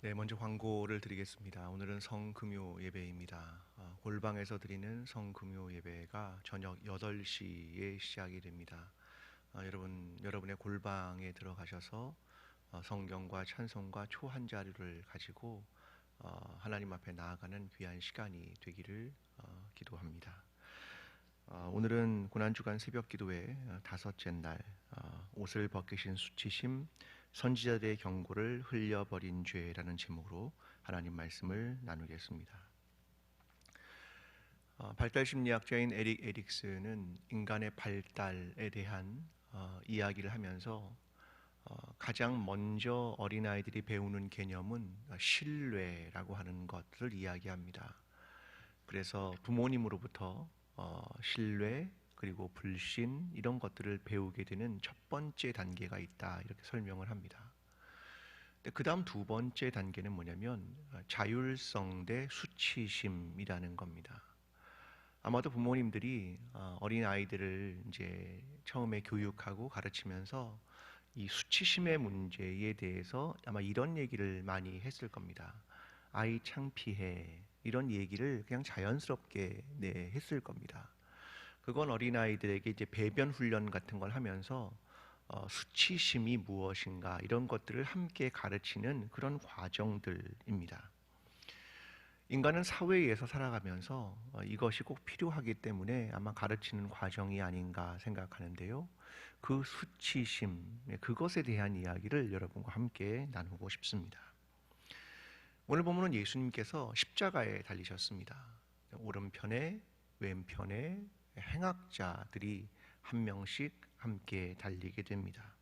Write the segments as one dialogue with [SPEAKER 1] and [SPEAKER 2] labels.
[SPEAKER 1] 네, 먼저 광고를 드리겠습니다. 오늘은 성금요 예배입니다. 골방에서 드리는 성금요 예배가 저녁 8시에 시작이 됩니다. 여러분의 골방에 들어가셔서 성경과 찬송과 초 한 자리를 가지고 하나님 앞에 나아가는 귀한 시간이 되기를 기도합니다. 오늘은 고난주간 새벽기도회 다섯째 날, 옷을 벗기신 수치심, 선지자들의 경고를 흘려버린 죄라는 제목으로 하나님 말씀을 나누겠습니다. 발달 심리학자인 에릭 에릭슨은 인간의 발달에 대한 이야기를 하면서 가장 먼저 어린아이들이 배우는 개념은 신뢰라고 하는 것을 이야기합니다. 그래서 부모님으로부터 신뢰 그리고 불신 이런 것들을 배우게 되는 첫 번째 단계가 있다, 이렇게 설명을 합니다. 그 다음 두 번째 단계는 뭐냐면 자율성 대 수치심이라는 겁니다. 아마도 부모님들이 어린 아이들을 이제 처음에 교육하고 가르치면서 이 수치심의 문제에 대해서 아마 이런 얘기를 많이 했을 겁니다. 아이 창피해, 이런 얘기를 그냥 자연스럽게 했을 겁니다. 그건 어린아이들에게 이제 배변 훈련 같은 걸 하면서 수치심이 무엇인가 이런 것들을 함께 가르치는 그런 과정들입니다. 인간은 사회에서 살아가면서 이것이 꼭 필요하기 때문에 아마 가르치는 과정이 아닌가 생각하는데요. 그 수치심, 그것에 대한 이야기를 여러분과 함께 나누고 싶습니다. 오늘 본문은 예수님께서 십자가에 달리셨습니다. 오른편에 왼편에 행악자들이 한 명씩 함께 달리게 됩니다.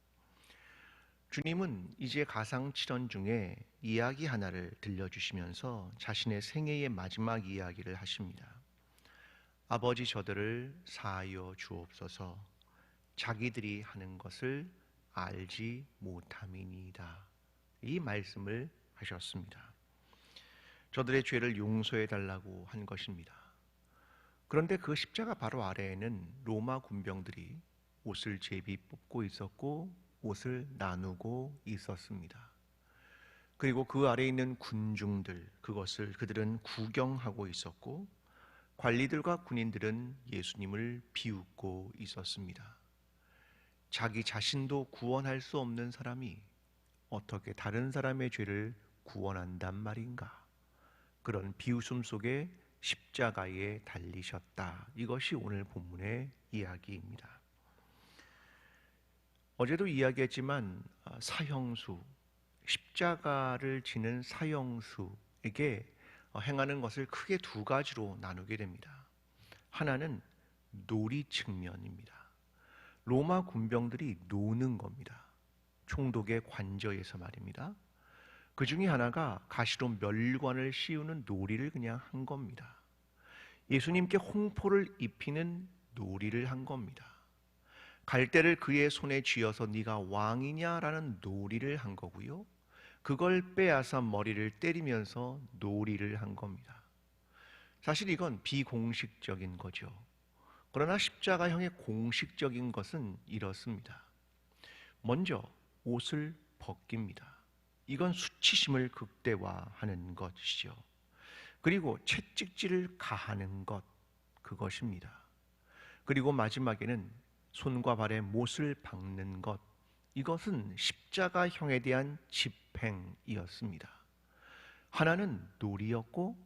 [SPEAKER 1] 주님은 이제 가상칠언 중에 이야기 하나를 들려주시면서 자신의 생애의 마지막 이야기를 하십니다. 아버지, 저들을 사하여 주옵소서. 자기들이 하는 것을 알지 못함이니이다. 이 말씀을 하셨습니다. 저들의 죄를 용서해 달라고 한 것입니다. 그런데 그 십자가 바로 아래에는 로마 군병들이 옷을 제비 뽑고 있었고 옷을 나누고 있었습니다. 그리고 그 아래에 있는 군중들, 그들은 구경하고 있었고 관리들과 군인들은 예수님을 비웃고 있었습니다. 자기 자신도 구원할 수 없는 사람이 어떻게 다른 사람의 죄를 구원한단 말인가? 그런 비웃음 속에 십자가에 달리셨다. 이것이 오늘 본문의 이야기입니다. 어제도 이야기했지만 사형수, 십자가를 지는 사형수에게 행하는 것을 크게 두 가지로 나누게 됩니다. 하나는 놀이 측면입니다. 로마 군병들이 노는 겁니다. 총독의 관저에서 말입니다. 그 중에 하나가 가시로 멸관을 씌우는 놀이를 그냥 한 겁니다. 예수님께 홍포를 입히는 놀이를 한 겁니다. 갈대를 그의 손에 쥐어서 네가 왕이냐라는 놀이를 한 거고요. 그걸 빼앗아 머리를 때리면서 놀이를 한 겁니다. 사실 이건 비공식적인 거죠. 그러나 십자가형의 공식적인 것은 이렇습니다. 먼저 옷을 벗깁니다. 이건 수치심을 극대화하는 것이죠. 그리고 채찍질을 가하는 것, 그것입니다. 그리고 마지막에는 손과 발에 못을 박는 것, 이것은 십자가형에 대한 집행이었습니다. 하나는 놀이였고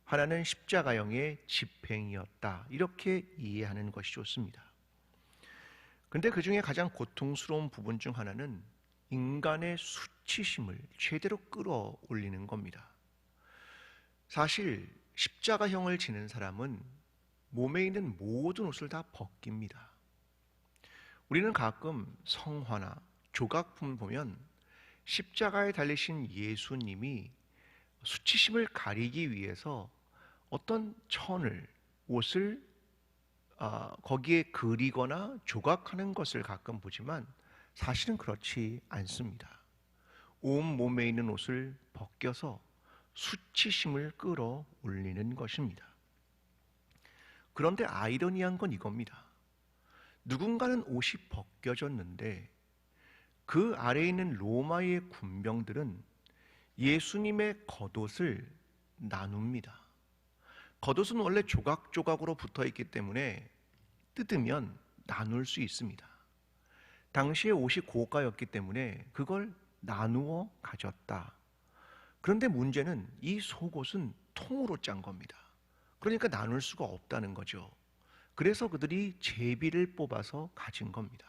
[SPEAKER 1] 하나는 십자가형의 집행이었다, 이렇게 이해하는 것이 좋습니다. 그런데 그 중에 가장 고통스러운 부분 중 하나는 인간의 수치심을 최대로 끌어올리는 겁니다. 사실 십자가형을 지는 사람은 몸에 있는 모든 옷을 다 벗깁니다. 우리는 가끔 성화나 조각품 보면 십자가에 달리신 예수님이 수치심을 가리기 위해서 어떤 천을, 옷을 거기에 그리거나 조각하는 것을 가끔 보지만 사실은 그렇지 않습니다. 온 몸에 있는 옷을 벗겨서 수치심을 끌어올리는 것입니다. 그런데 아이러니한 건 이겁니다. 누군가는 옷이 벗겨졌는데 그 아래에 있는 로마의 군병들은 예수님의 겉옷을 나눕니다. 겉옷은 원래 조각조각으로 붙어 있기 때문에 뜯으면 나눌 수 있습니다. 당시에 옷이 고가였기 때문에 그걸 나누어 가졌다. 그런데 문제는 이 속옷은 통으로 짠 겁니다. 그러니까 나눌 수가 없다는 거죠. 그래서 그들이 제비를 뽑아서 가진 겁니다.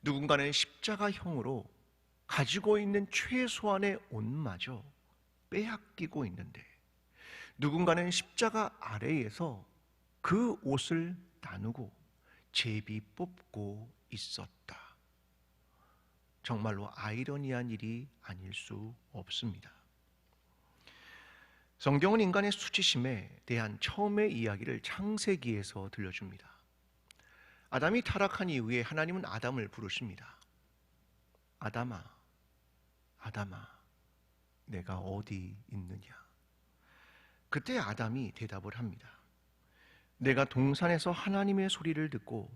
[SPEAKER 1] 누군가는 십자가형으로 가지고 있는 최소한의 옷마저 빼앗기고 있는데, 누군가는 십자가 아래에서 그 옷을 나누고 제비 뽑고 있었다. 정말로 아이러니한 일이 아닐 수 없습니다. 성경은 인간의 수치심에 대한 처음의 이야기를 창세기에서 들려줍니다. 아담이 타락한 이후에 하나님은 아담을 부르십니다. 아담아, 아담아, 내가 어디 있느냐? 그때 아담이 대답을 합니다. 내가 동산에서 하나님의 소리를 듣고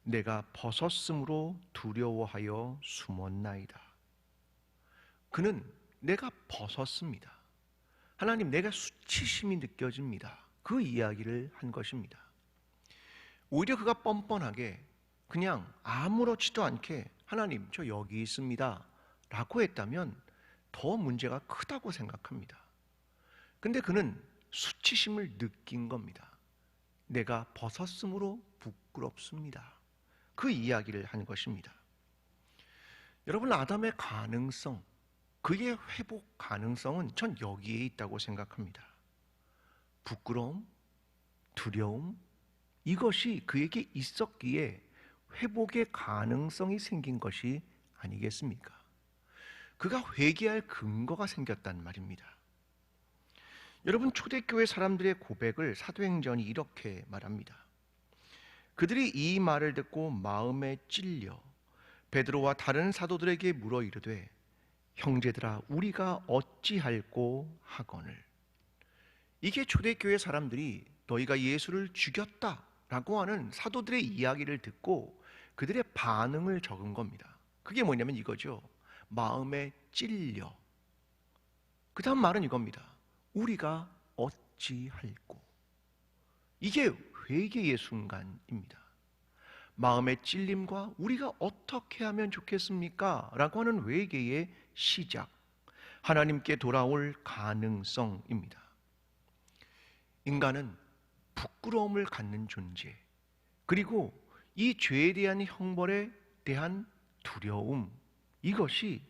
[SPEAKER 1] 내가 벗었으므로 두려워하여 숨었나이다. 그는 내가 벗었습니다. 하나님, 내가 수치심이 느껴집니다. 그 이야기를 한 것입니다. 오히려 그가 뻔뻔하게 그냥 아무렇지도 않게 하나님, 저 여기 있습니다 라고 했다면 더 문제가 크다고 생각합니다. 근데 그는 수치심을 느낀 겁니다. 내가 벗었으므로 부끄럽습니다. 그 이야기를 한 것입니다. 여러분, 아담의 가능성, 그의 회복 가능성은 전 여기에 있다고 생각합니다. 부끄러움, 두려움, 이것이 그에게 있었기에 회복의 가능성이 생긴 것이 아니겠습니까? 그가 회개할 근거가 생겼단 말입니다. 여러분, 초대교회 사람들의 고백을 사도행전이 이렇게 말합니다. 그들이 이 말을 듣고 마음에 찔려 베드로와 다른 사도들에게 물어 이르되 형제들아 우리가 어찌할꼬 하거늘. 이게 초대교회 사람들이 너희가 예수를 죽였다라고 하는 사도들의 이야기를 듣고 그들의 반응을 적은 겁니다. 그게 뭐냐면 이거죠. 마음에 찔려. 그 다음 말은 이겁니다. 우리가 어찌할꼬. 이게 회개의 순간입니다. 마음의 찔림과 우리가 어떻게 하면 좋겠습니까? 라고 하는 회개의 시작, 하나님께 돌아올 가능성입니다. 인간은 부끄러움을 갖는 존재, 그리고 이 죄에 대한 형벌에 대한 두려움, 이것이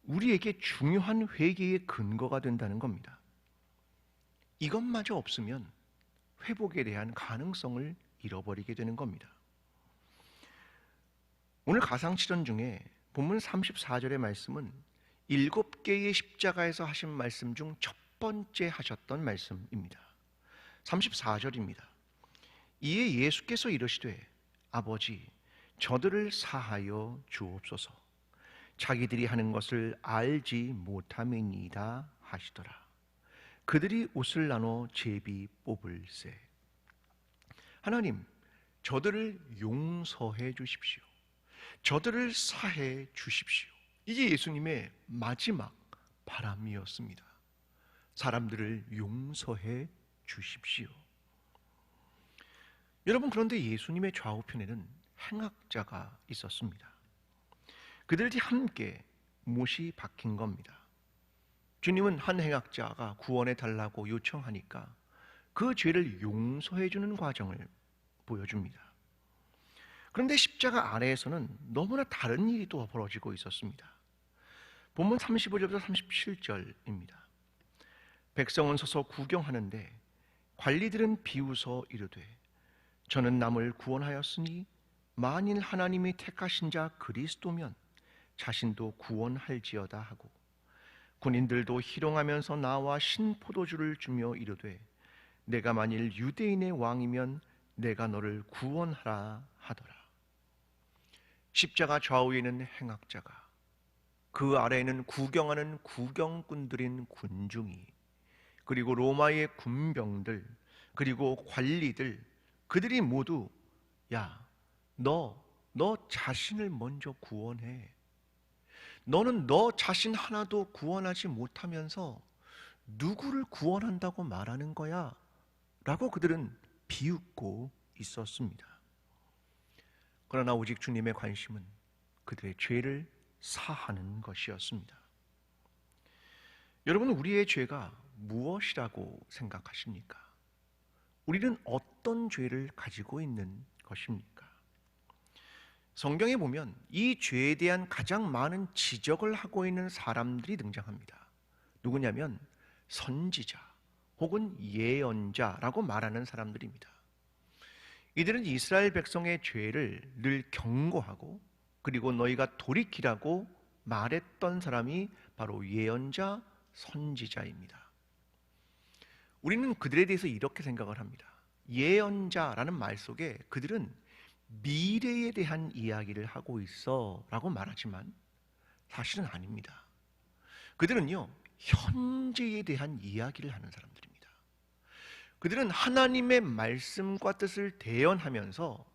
[SPEAKER 1] 우리에게 중요한 회개의 근거가 된다는 겁니다. 이것마저 없으면 회복에 대한 가능성을 잃어버리게 되는 겁니다. 오늘 가상실현 중에 본문 34절의 말씀은 7개의 십자가에서 하신 말씀 중 첫 번째 하셨던 말씀입니다. 34절입니다. 이에 예수께서 이르시되 아버지 저들을 사하여 주옵소서. 자기들이 하는 것을 알지 못함이니이다 하시더라. 그들이 옷을 나눠 제비 뽑을세. 하나님, 저들을 용서해 주십시오. 저들을 사해 주십시오. 이게 예수님의 마지막 바람이었습니다. 사람들을 용서해 주십시오. 여러분, 그런데 예수님의 좌우편에는 행악자가 있었습니다. 그들이 함께 못이 박힌 겁니다. 주님은 한 행악자가 구원해 달라고 요청하니까 그 죄를 용서해 주는 과정을 보여줍니다. 그런데 십자가 아래에서는 너무나 다른 일이 또 벌어지고 있었습니다. 본문 35절부터 37절입니다. 백성은 서서 구경하는데 관리들은 비웃어 이르되 저는 남을 구원하였으니 만일 하나님이 택하신 자 그리스도면 자신도 구원할지어다 하고 군인들도 희롱하면서 나와 신포도주를 주며 이르되 내가 만일 유대인의 왕이면 내가 너를 구원하라 하더라. 십자가 좌우에는 행악자가, 그 아래에는 구경하는 구경꾼들인 군중이, 그리고 로마의 군병들, 그리고 관리들, 그들이 모두 야, 너 자신을 먼저 구원해. 너는 너 자신 하나도 구원하지 못하면서 누구를 구원한다고 말하는 거야? 라고 그들은 비웃고 있었습니다. 그러나 오직 주님의 관심은 그들의 죄를 사하는 것이었습니다. 여러분, 우리의 죄가 무엇이라고 생각하십니까? 우리는 어떤 죄를 가지고 있는 것입니까? 성경에 보면 이 죄에 대한 가장 많은 지적을 하고 있는 사람들이 등장합니다. 누구냐면 선지자 혹은 예언자라고 말하는 사람들입니다. 이들은 이스라엘 백성의 죄를 늘 경고하고 그리고 너희가 돌이키라고 말했던 사람이 바로 예언자, 선지자입니다. 우리는 그들에 대해서 이렇게 생각을 합니다. 예언자라는 말 속에 그들은 미래에 대한 이야기를 하고 있어 라고 말하지만 사실은 아닙니다. 그들은요, 현재에 대한 이야기를 하는 사람들입니다. 그들은 하나님의 말씀과 뜻을 대언하면서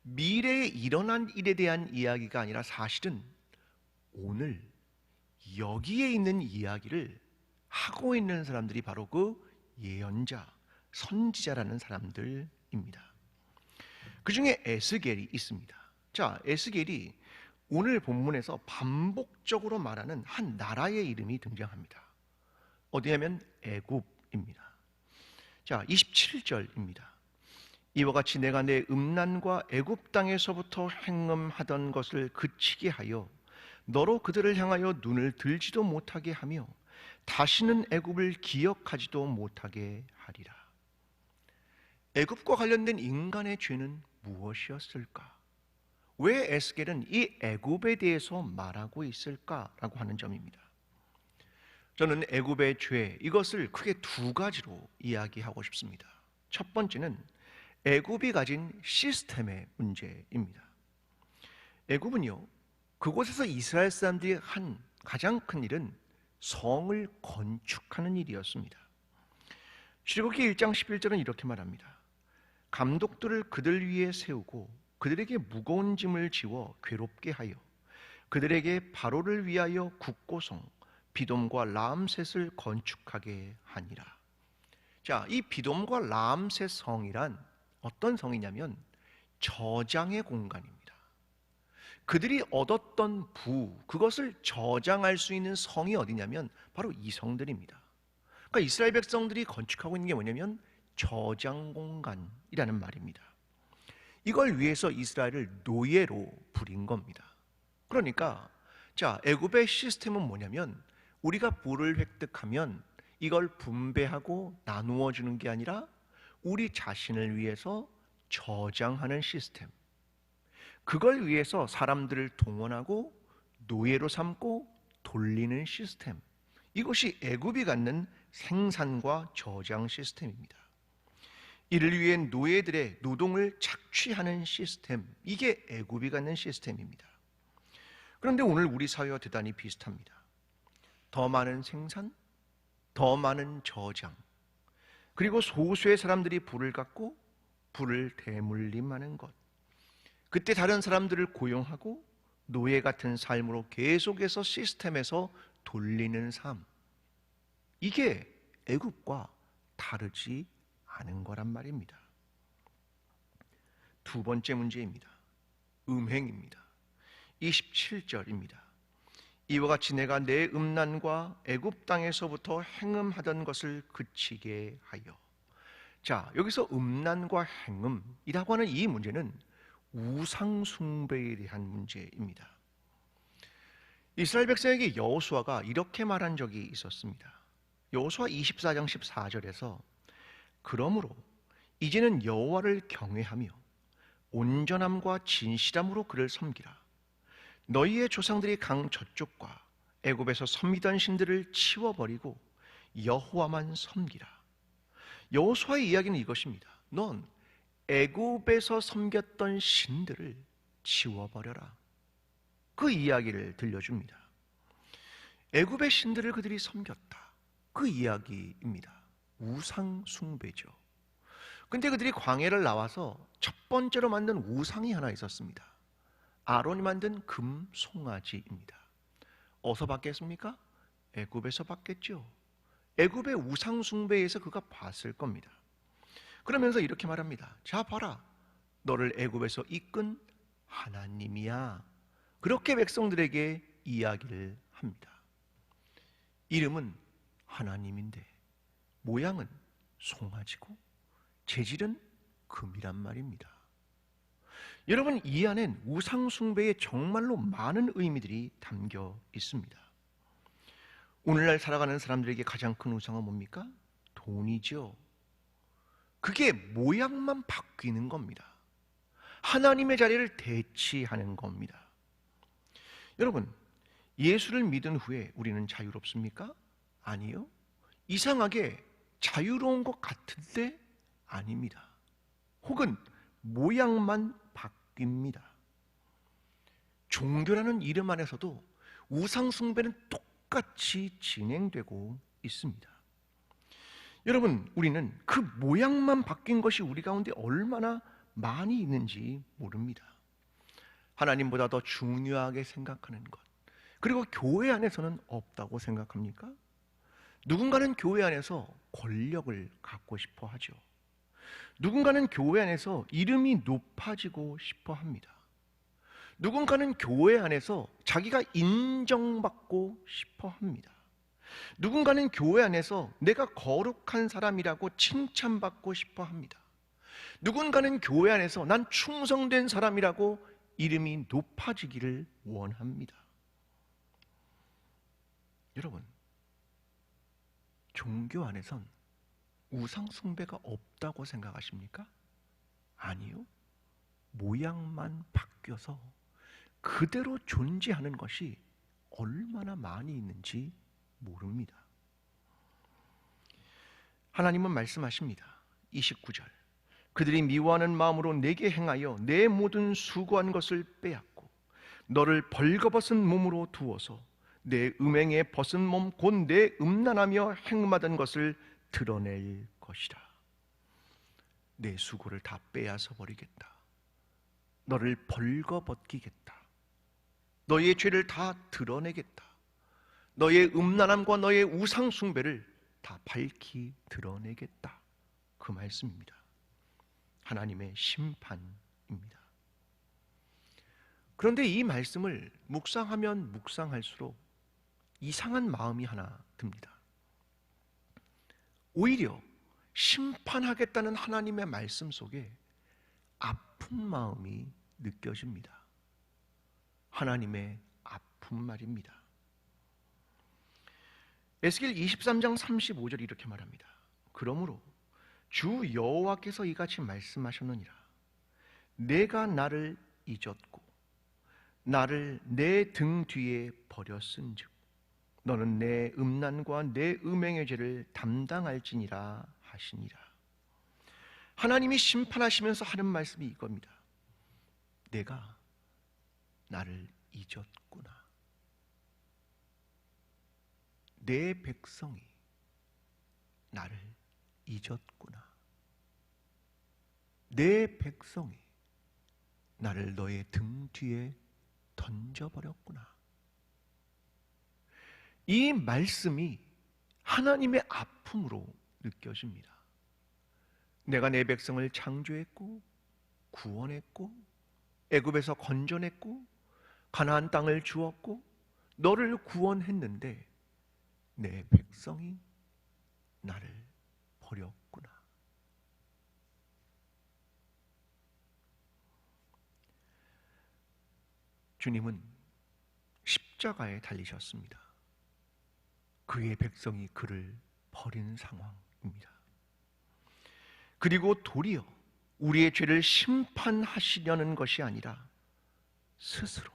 [SPEAKER 1] 미래에 일어난 일에 대한 이야기가 아니라 사실은 오늘 여기에 있는 이야기를 하고 있는 사람들이 바로 그 예언자, 선지자라는 사람들입니다. 그 중에 에스겔이 있습니다. 자, 에스겔이 오늘 본문에서 반복적으로 말하는 한 나라의 이름이 등장합니다. 어디냐면 애굽입니다. 자, 27절입니다. 이와 같이 내가 내 음란과 애굽 땅에서부터 행음하던 것을 그치게 하여 너로 그들을 향하여 눈을 들지도 못하게 하며 다시는 애굽을 기억하지도 못하게 하리라. 애굽과 관련된 인간의 죄는 무엇이었을까? 왜 에스겔은 이 애굽에 대해서 말하고 있을까라고 하는 점입니다. 저는 애굽의 죄, 이것을 크게 두 가지로 이야기하고 싶습니다. 첫 번째는 애굽이 가진 시스템의 문제입니다. 애굽은요, 그곳에서 이스라엘 사람들이 한 가장 큰 일은 성을 건축하는 일이었습니다. 출애굽기 1장 11절은 이렇게 말합니다. 감독들을 그들 위에 세우고 그들에게 무거운 짐을 지워 괴롭게 하여 그들에게 바로를 위하여 국고성 비돔과 라암셋을 건축하게 하니라. 자, 이 비돔과 라암셋 성이란 어떤 성이냐면 저장의 공간입니다. 그들이 얻었던 부, 그것을 저장할 수 있는 성이 어디냐면 바로 이 성들입니다. 그러니까 이스라엘 백성들이 건축하고 있는 게 뭐냐면 저장 공간이라는 말입니다. 이걸 위해서 이스라엘을 노예로 부린 겁니다. 그러니까 자, 애굽의 시스템은 뭐냐면 우리가 부를 획득하면 이걸 분배하고 나누어 주는 게 아니라 우리 자신을 위해서 저장하는 시스템. 그걸 위해서 사람들을 동원하고 노예로 삼고 돌리는 시스템. 이것이 애굽이 갖는 생산과 저장 시스템입니다. 이를 위해 노예들의 노동을 착취하는 시스템, 이게 애굽이 갖는 시스템입니다. 그런데 오늘 우리 사회와 대단히 비슷합니다. 더 많은 생산, 더 많은 저장, 그리고 소수의 사람들이 부를 갖고 부를 대물림하는 것. 그때 다른 사람들을 고용하고 노예 같은 삶으로 계속해서 시스템에서 돌리는 삶. 이게 애굽과 다르지 않은 거란 말입니다. 두 번째 문제입니다. 음행입니다. 27절입니다. 이와 같이 내가 내 음란과 애굽 땅에서부터 행음하던 것을 그치게 하여. 자, 여기서 음란과 행음이라고 하는 이 문제는 우상 숭배에 대한 문제입니다. 이스라엘 백성에게 여호수아가 이렇게 말한 적이 있었습니다. 여호수아 24장 14절에서 그러므로 이제는 여호와를 경외하며 온전함과 진실함으로 그를 섬기라. 너희의 조상들이 강 저쪽과 애굽에서 섬기던 신들을 치워버리고 여호와만 섬기라. 여호수아의 이야기는 이것입니다. 넌 애굽에서 섬겼던 신들을 치워버려라. 그 이야기를 들려줍니다. 애굽의 신들을 그들이 섬겼다. 그 이야기입니다. 우상 숭배죠. 근데 그들이 광야를 나와서 첫 번째로 만든 우상이 하나 있었습니다. 아론이 만든 금 송아지입니다. 어디서 받겠습니까? 애굽에서 받겠죠. 애굽의 우상 숭배에서 그가 봤을 겁니다. 그러면서 이렇게 말합니다. 자 봐라, 너를 애굽에서 이끈 하나님이야. 그렇게 백성들에게 이야기를 합니다. 이름은 하나님인데 모양은 송아지고 재질은 금이란 말입니다. 여러분, 이 안엔 우상 숭배에 정말로 많은 의미들이 담겨 있습니다. 오늘날 살아가는 사람들에게 가장 큰 우상은 뭡니까? 돈이죠. 그게 모양만 바뀌는 겁니다. 하나님의 자리를 대치하는 겁니다. 여러분, 예수를 믿은 후에 우리는 자유롭습니까? 아니요. 이상하게 자유로운 것 같은데 아닙니다. 혹은 모양만 바뀝니다. 종교라는 이름 안에서도 우상 숭배는 똑같이 진행되고 있습니다. 여러분, 우리는 그 모양만 바뀐 것이 우리 가운데 얼마나 많이 있는지 모릅니다. 하나님보다 더 중요하게 생각하는 것, 그리고 교회 안에서는 없다고 생각합니까? 누군가는 교회 안에서 권력을 갖고 싶어 하죠. 누군가는 교회 안에서 이름이 높아지고 싶어 합니다. 누군가는 교회 안에서 자기가 인정받고 싶어 합니다. 누군가는 교회 안에서 내가 거룩한 사람이라고 칭찬받고 싶어 합니다. 누군가는 교회 안에서 난 충성된 사람이라고 이름이 높아지기를 원합니다. 여러분, 종교 안에선 우상 숭배가 없다고 생각하십니까? 아니요. 모양만 바뀌어서 그대로 존재하는 것이 얼마나 많이 있는지 모릅니다. 하나님은 말씀하십니다. 29절. 그들이 미워하는 마음으로 내게 행하여 내 모든 수고한 것을 빼앗고 너를 벌거벗은 몸으로 두어서 내 음행에 벗은 몸 곧 내 음란하며 행음하던 것을 드러낼 것이라. 내 수고를 다 빼앗아 버리겠다. 너를 벌거벗기겠다. 너의 죄를 다 드러내겠다. 너의 음란함과 너의 우상 숭배를 다 밝히 드러내겠다. 그 말씀입니다. 하나님의 심판입니다. 그런데 이 말씀을 묵상하면 묵상할수록 이상한 마음이 하나 듭니다. 오히려 심판하겠다는 하나님의 말씀 속에 아픈 마음이 느껴집니다. 하나님의 아픈 말입니다. 에스겔 23장 35절 이렇게 말합니다. 그러므로 주 여호와께서 이같이 말씀하셨느니라. 내가 나를 잊었고 나를 내 등 뒤에 버렸은즉 너는 내 음란과 내 음행의 죄를 담당할지니라 하시니라. 하나님이 심판하시면서 하는 말씀이 이겁니다. 내가 나를 잊었구나. 내 백성이 나를 잊었구나. 내 백성이 나를 너의 등 뒤에 던져버렸구나. 이 말씀이 하나님의 아픔으로 느껴집니다. 내가 내 백성을 창조했고 구원했고 애굽에서 건져냈고 가나안 땅을 주었고 너를 구원했는데 내 백성이 나를 버렸구나. 주님은 십자가에 달리셨습니다. 그의 백성이 그를 버린 상황입니다. 그리고 도리어 우리의 죄를 심판하시려는 것이 아니라 스스로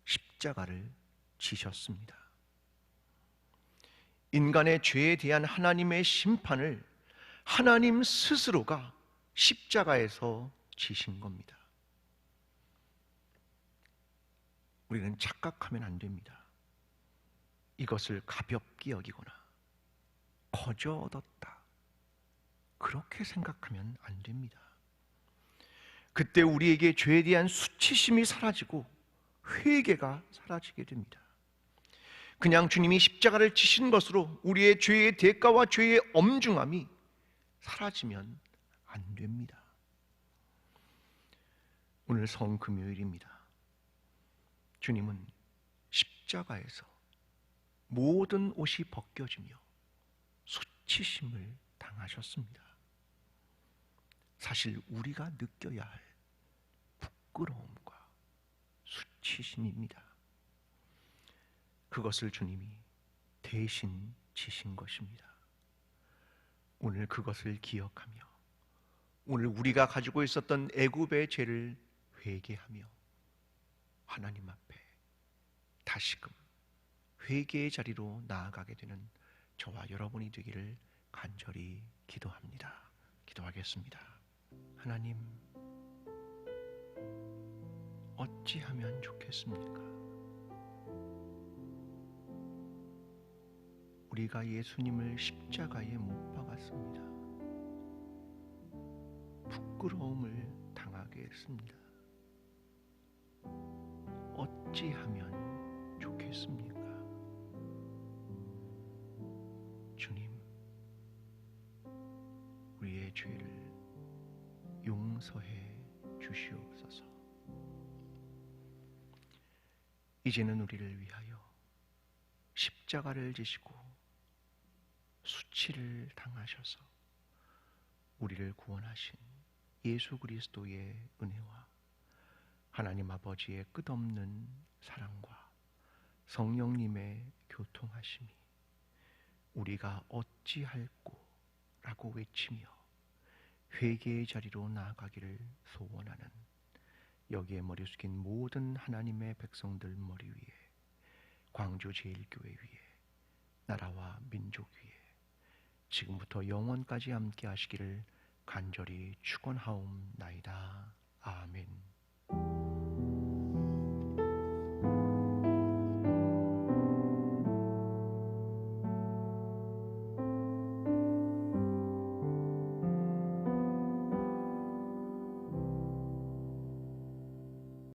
[SPEAKER 1] 십자가를 지셨습니다. 인간의 죄에 대한 하나님의 심판을 하나님 스스로가 십자가에서 지신 겁니다. 우리는 착각하면 안 됩니다. 이것을 가볍게 여기거나 거저 얻었다, 그렇게 생각하면 안 됩니다. 그때 우리에게 죄에 대한 수치심이 사라지고 회개가 사라지게 됩니다. 그냥 주님이 십자가를 지신 것으로 우리의 죄의 대가와 죄의 엄중함이 사라지면 안 됩니다. 오늘 성금요일입니다. 주님은 십자가에서 모든 옷이 벗겨지며 수치심을 당하셨습니다. 사실 우리가 느껴야 할 부끄러움과 수치심입니다. 그것을 주님이 대신 지신 것입니다. 오늘 그것을 기억하며 오늘 우리가 가지고 있었던 애굽의 죄를 회개하며 하나님 앞에 다시금 회개의 자리로 나아가게 되는 저와 여러분이 되기를 간절히 기도합니다. 기도하겠습니다. 하나님, 어찌하면 좋겠습니까? 우리가 예수님을 십자가에 못 박았습니다. 부끄러움을 당하게 했습니다. 어찌하면 좋겠습니까? 주님, 우리의 죄를 용서해 주시옵소서. 이제는 우리를 위하여 십자가를 지시고 수치를 당하셔서 우리를 구원하신 예수 그리스도의 은혜와 하나님 아버지의 끝없는 사랑과 성령님의 교통하심이 우리가 어찌할꼬 라고 외치며 회개의 자리로 나아가기를 소원하는 여기에 머리 숙인 모든 하나님의 백성들 머리 위에, 광주 제일교회 위에, 나라와 민족 위에 지금부터 영원까지 함께 하시기를 간절히 축원하옵나이다. 아멘.